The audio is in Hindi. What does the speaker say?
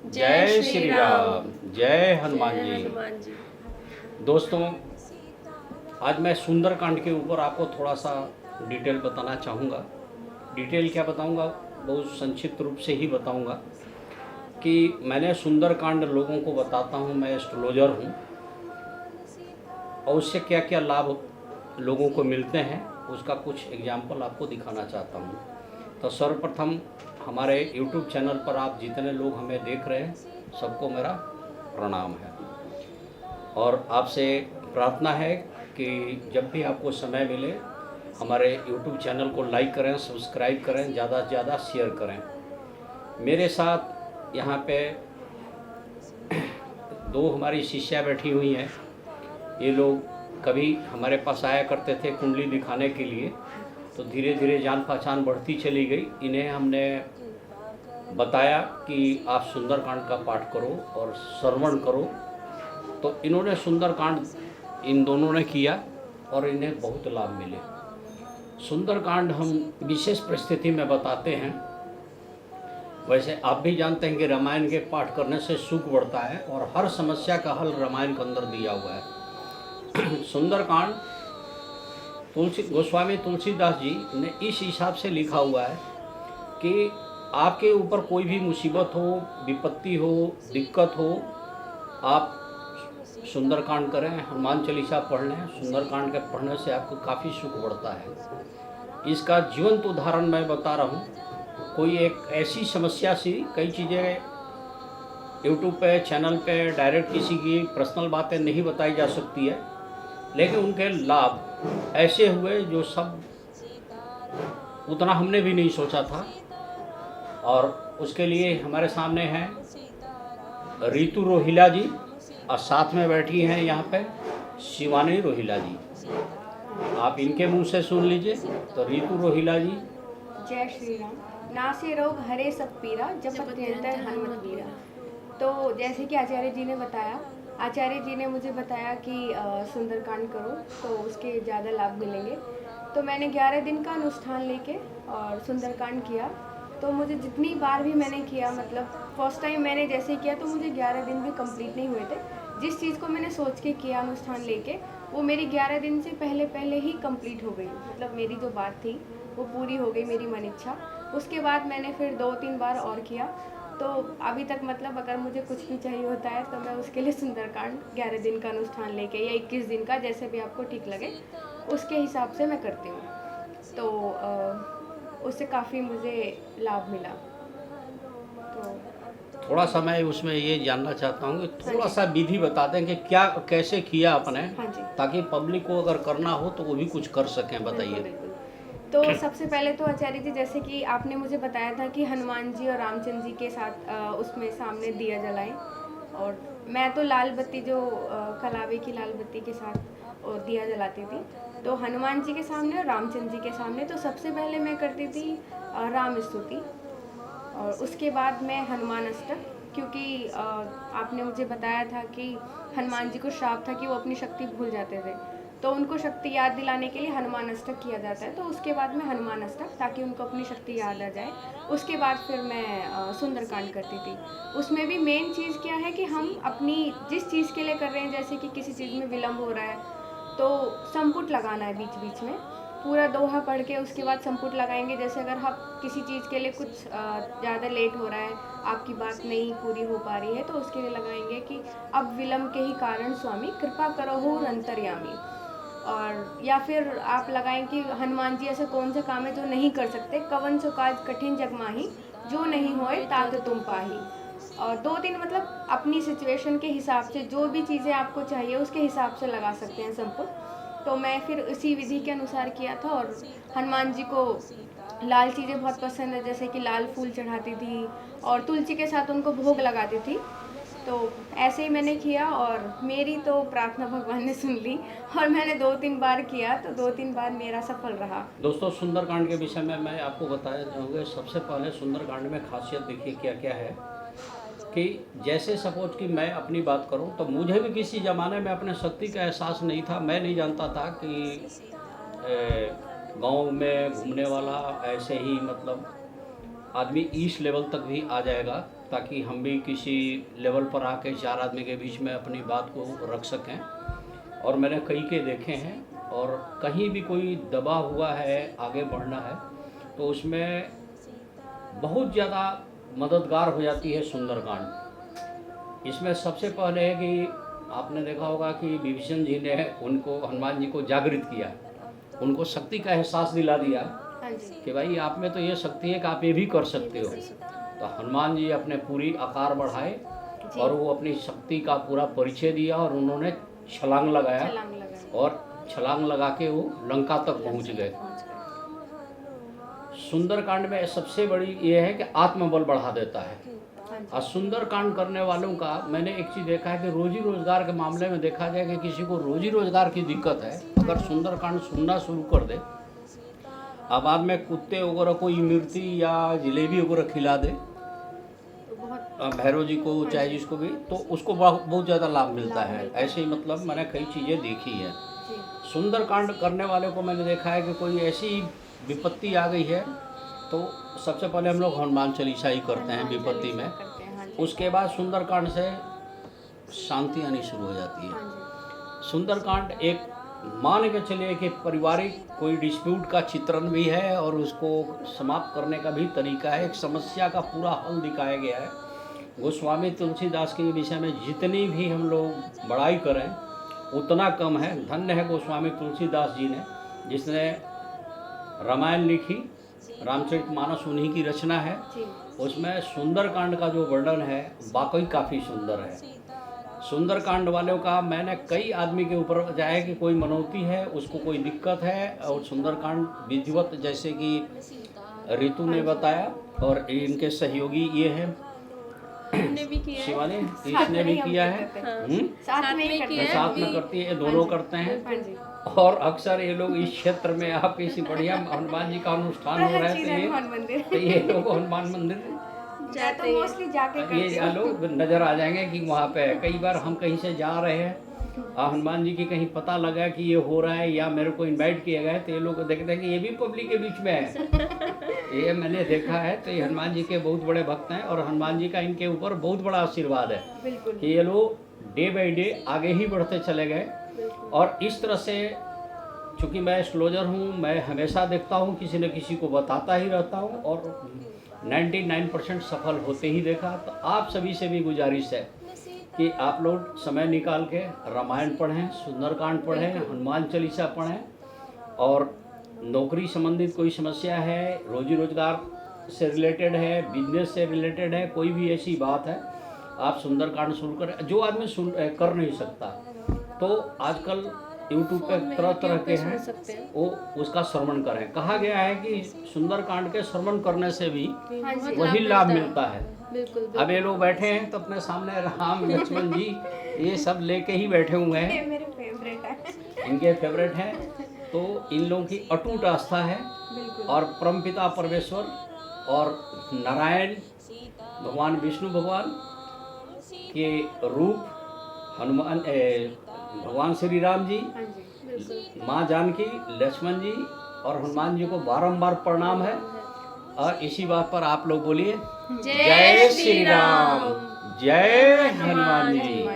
जय श्री राम। जय हनुमान जय जी। हनुमान जी। दोस्तों, आज मैं सुंदरकांड के ऊपर आपको थोड़ा सा डिटेल बताना चाहूँगा। डिटेल क्या बताऊँगा, बहुत संक्षिप्त रूप से ही बताऊँगा कि मैंने सुंदरकांड लोगों को बताता हूँ। मैं एस्ट्रोलॉजर हूँ और उससे क्या क्या लाभ लोगों को मिलते हैं, उसका कुछ एग्जाम्पल आपको दिखाना चाहता हूँ। तो सर्वप्रथम हमारे YouTube चैनल पर आप जितने लोग हमें देख रहे हैं, सबको मेरा प्रणाम है और आपसे प्रार्थना है कि जब भी आपको समय मिले हमारे YouTube चैनल को लाइक करें, सब्सक्राइब करें, ज़्यादा से ज़्यादा शेयर करें। मेरे साथ यहाँ पे दो हमारी शिष्या बैठी हुई हैं। ये लोग कभी हमारे पास आया करते थे कुंडली दिखाने के लिए, तो धीरे धीरे जान पहचान बढ़ती चली गई। इन्हें हमने बताया कि आप सुंदरकांड का पाठ करो और श्रवण करो, तो इन्होंने सुंदरकांड इन दोनों ने किया और इन्हें बहुत लाभ मिले। सुंदरकांड हम विशेष परिस्थिति में बताते हैं। वैसे आप भी जानते हैं कि रामायण के पाठ करने से सुख बढ़ता है और हर समस्या का हल रामायण के अंदर दिया हुआ है। सुंदरकांड गोस्वामी तुलसीदास जी ने इस हिसाब से लिखा हुआ है कि आपके ऊपर कोई भी मुसीबत हो, विपत्ति हो, दिक्कत हो, आप सुंदरकांड करें, हनुमान चालीसा पढ़ लें। सुंदरकांड के पढ़ने से आपको काफ़ी सुख बढ़ता है। इसका जीवंत उदाहरण मैं बता रहा हूँ। कोई एक ऐसी समस्या सी, कई चीज़ें यूट्यूब पे, चैनल पे डायरेक्ट किसी की पर्सनल बातें नहीं बताई जा सकती है, लेकिन उनके लाभ ऐसे हुए जो सब उतना हमने भी नहीं सोचा था। और उसके लिए हमारे सामने हैं ऋतु रोहिला जी और साथ में बैठी हैं यहाँ पे शिवानी रोहिला जी। आप इनके मुंह से सुन लीजिए। तो ऋतु रोहिला जी। जय श्री राम। नासे रोग हरे सब पीरा, जपत निरंतर हनुमत वीरा। तो जैसे कि आचार्य जी ने बताया, आचार्य जी ने मुझे बताया कि सुंदरकांड करो तो उसके ज़्यादा लाभ मिलेंगे। तो मैंने 11 दिन का अनुष्ठान लेके और सुंदरकांड किया। तो मुझे जितनी बार भी मैंने किया, मतलब फर्स्ट टाइम मैंने जैसे किया तो मुझे 11 दिन भी कंप्लीट नहीं हुए थे। जिस चीज़ को मैंने सोच के किया अनुष्ठान लेके, वो मेरी 11 दिन से पहले ही कंप्लीट हो गई। मतलब मेरी जो बात थी वो पूरी हो गई, मेरी मन इच्छा। उसके बाद मैंने फिर 2-3 बार और किया। तो अभी तक मतलब अगर मुझे कुछ भी चाहिए होता है तो मैं उसके लिए सुंदरकांड 11 दिन का अनुष्ठान लेके या 21 दिन का, जैसे भी आपको ठीक लगे, उसके हिसाब से मैं करती हूँ। तो उससे काफ़ी मुझे लाभ मिला। तो थोड़ा सा मैं उसमें ये जानना चाहता हूँ कि थोड़ा सा विधि बता दें कि क्या कैसे किया आपने, हाँ जी, ताकि पब्लिक को अगर करना हो तो वो भी कुछ कर सकें। बिल्कुल बताइए। बिल्कुल। तो सबसे पहले तो आचार्य जी, जैसे कि आपने मुझे बताया था कि हनुमान जी और रामचंद्र जी के साथ उसमें सामने दिया जलाएं, और मैं तो लाल बत्ती, जो कलावे की लाल बत्ती के साथ दिया जलाती थी। तो हनुमान जी के सामने और रामचंद्र जी के सामने तो सबसे पहले मैं करती थी राम स्तुति, और उसके बाद मैं हनुमान अष्टक, क्योंकि आपने मुझे बताया था कि हनुमान जी को श्राप था कि वो अपनी शक्ति भूल जाते थे। तो उनको शक्ति याद दिलाने के लिए हनुमान अष्टक किया जाता है। तो उसके बाद में हनुमान अष्टक, ताकि उनको अपनी शक्ति याद आ जाए। उसके बाद फिर मैं सुंदरकांड करती थी। उसमें भी मेन चीज़ क्या है कि हम अपनी जिस चीज़ के लिए कर रहे हैं, जैसे कि किसी चीज़ में विलम्ब हो रहा है तो संपुट लगाना है बीच बीच में। पूरा दोहा पढ़ के उसके बाद संपुट लगाएंगे। जैसे अगर आप किसी चीज़ के लिए कुछ ज़्यादा लेट हो रहा है, आपकी बात नहीं पूरी हो पा रही है, तो उसके लिए लगाएंगे कि अब विलम्ब के ही कारण स्वामी कृपा करो हो अंतर्यामी। और या फिर आप लगाएं कि हनुमान जी ऐसे कौन से काम है जो नहीं कर सकते, कवन सो काज कठिन जग माही, जो नहीं होए तात तुम पाही। और 2-3 मतलब अपनी सिचुएशन के हिसाब से जो भी चीज़ें आपको चाहिए उसके हिसाब से लगा सकते हैं संपुट। तो मैं फिर उसी विधि के अनुसार किया था। और हनुमान जी को लाल चीज़ें बहुत पसंद है, जैसे कि लाल फूल चढ़ाती थी और तुलसी के साथ उनको भोग लगाती थी। तो ऐसे ही मैंने किया और मेरी तो प्रार्थना भगवान ने सुन ली, और मैंने 2-3 बार किया तो 2-3 बार मेरा सफल रहा। दोस्तों, सुंदरकांड के विषय में मैं आपको बताया चाहूँगा। सबसे पहले सुंदरकांड में खासियत देखिए क्या क्या है कि जैसे सपोज कि मैं अपनी बात करूं तो मुझे भी किसी ज़माने में अपने शक्ति का एहसास नहीं था। मैं नहीं जानता था कि गांव में घूमने वाला ऐसे ही मतलब आदमी इस लेवल तक भी आ जाएगा। ताकि हम भी किसी लेवल पर आके 4 आदमी के बीच में अपनी बात को रख सकें। और मैंने कई के देखे हैं, और कहीं भी कोई दबा हुआ है, आगे बढ़ना है, तो उसमें बहुत ज़्यादा मददगार हो जाती है सुंदरकांड। इसमें सबसे पहले है कि आपने देखा होगा कि विभीषण जी ने उनको, हनुमान जी को जागृत किया, उनको शक्ति का एहसास दिला दिया हाँ जी। कि भाई आप में तो ये शक्ति है कि आप ये भी कर सकते हो। तो हनुमान जी अपने पूरी आकार बढ़ाए जी। और वो अपनी शक्ति का पूरा परिचय दिया, और उन्होंने छलांग लगाया, छलांग लगाई। और छलांग लगा के वो लंका तक पहुंच गए। सुंदरकांड में सबसे बड़ी ये है कि आत्मबल बढ़ा देता है। हाँ जी। और सुंदरकांड करने वालों का मैंने एक चीज़ देखा है कि रोजी रोजगार के मामले में देखा जाए कि किसी को रोजी रोजगार की दिक्कत है, अगर सुंदरकांड सुनना शुरू कर दे, अब बाद में कुत्ते वगैरह को इमरती या जलेबी वगैरह खिला दे तो बहुत भैरव जी को, चाहे जिसको भी, तो उसको बहुत ज़्यादा लाभ मिलता है। ऐसे ही मतलब मैंने कई चीज़ें देखी है। जी। सुंदरकांड करने वाले को मैंने देखा है कि कोई ऐसी विपत्ति आ गई है तो सबसे पहले हम लोग हनुमान चालीसा ही करते हैं विपत्ति में। करते हैं। हाँ जी। उसके बाद सुंदरकांड से शांति आनी शुरू हो जाती है। हाँ सुंदरकांड एक मान के चलिए कि पारिवारिक कोई डिस्प्यूट का चित्रण भी है, और उसको समाप्त करने का भी तरीका है। एक समस्या का पूरा हल दिखाया गया है। गोस्वामी तुलसीदास के विषय में जितनी भी हम लोग बड़ाई करें उतना कम है। धन्य है गोस्वामी तुलसीदास जी ने, जिसने रामायण लिखी, रामचरितमानस उन्हीं की रचना है। जी। उसमें सुंदरकांड का जो वर्णन है वाकई काफ़ी सुंदर है। सुंदरकांड वालों का मैंने कई आदमी के ऊपर बताया है कि कोई मनौती है, उसको कोई दिक्कत है, और सुंदरकांड विधिवत, जैसे कि ऋतु ने बताया, और इनके सहयोगी ये हैं हमने भी किया है। शिवानी, साथ इसने में भी ही हम किया करते है। हैं। साथ में ही करते हैं। साथ में करती है, ये दोनों करते हैं। हाँ जी। और अक्सर ये लोग इस क्षेत्र में, आप इसी बढ़िया हनुमान जी का अनुष्ठान हो रहा चीज़ है हनुमान मंदिर। तो ये लोग हनुमान मंदिर मैं तो मोस्टली जाके करती ये हूँ। लोग नजर आ जाएंगे कि वहाँ पे है। कई बार हम कहीं से जा रहे हैं, हनुमान जी की कहीं पता लगा कि ये हो रहा है या मेरे को इनवाइट किया गया है, तो ये लोग देखते हैं कि ये भी पब्लिक के बीच में है। ये मैंने देखा है। तो ये हनुमान जी के बहुत बड़े भक्त हैं, और हनुमान जी का इनके ऊपर बहुत बड़ा आशीर्वाद है बिल्कुल। कि ये लोग डे बाई डे आगे ही बढ़ते चले गए। और इस तरह से, चूँकि मैं एस्ट्रोलॉजर हूँ, मैं हमेशा देखता हूँ, किसी न किसी को बताता ही रहता हूँ, और 99% सफल होते ही देखा। तो आप सभी से भी गुजारिश है कि आप लोग समय निकाल के रामायण पढ़ें, सुंदरकांड पढ़ें, हनुमान चालीसा पढ़ें, और नौकरी संबंधित कोई समस्या है, रोजी रोजगार से रिलेटेड है, बिजनेस से रिलेटेड है, कोई भी ऐसी बात है, आप सुंदरकांड शुरू करें। जो आदमी कर नहीं सकता, तो आजकल यूट्यूब पे तरह तरह के हैं, वो उसका श्रवण करें। कहा गया है कि सुंदरकांड के श्रवण करने से भी हाँ जी। वही लाभ मिलता है। बिल्कुल अब ये लोग बैठे हैं तो अपने सामने राम लक्ष्मण जी ये सब लेके ही बैठे हुए हैं, ये मेरे फेवरेट है। इनके फेवरेट हैं। तो इन लोगों की अटूट आस्था है, बिल्कुल। और परमपिता परमेश्वर और नारायण भगवान, विष्णु भगवान के रूप हनुमान, भगवान श्री राम जी, हाँ जी। माँ जानकी, लक्ष्मण जी और हनुमान जी को बारंबार प्रणाम है। और इसी बात पर आप लोग बोलिए जय श्री राम। जय हनुमान जी।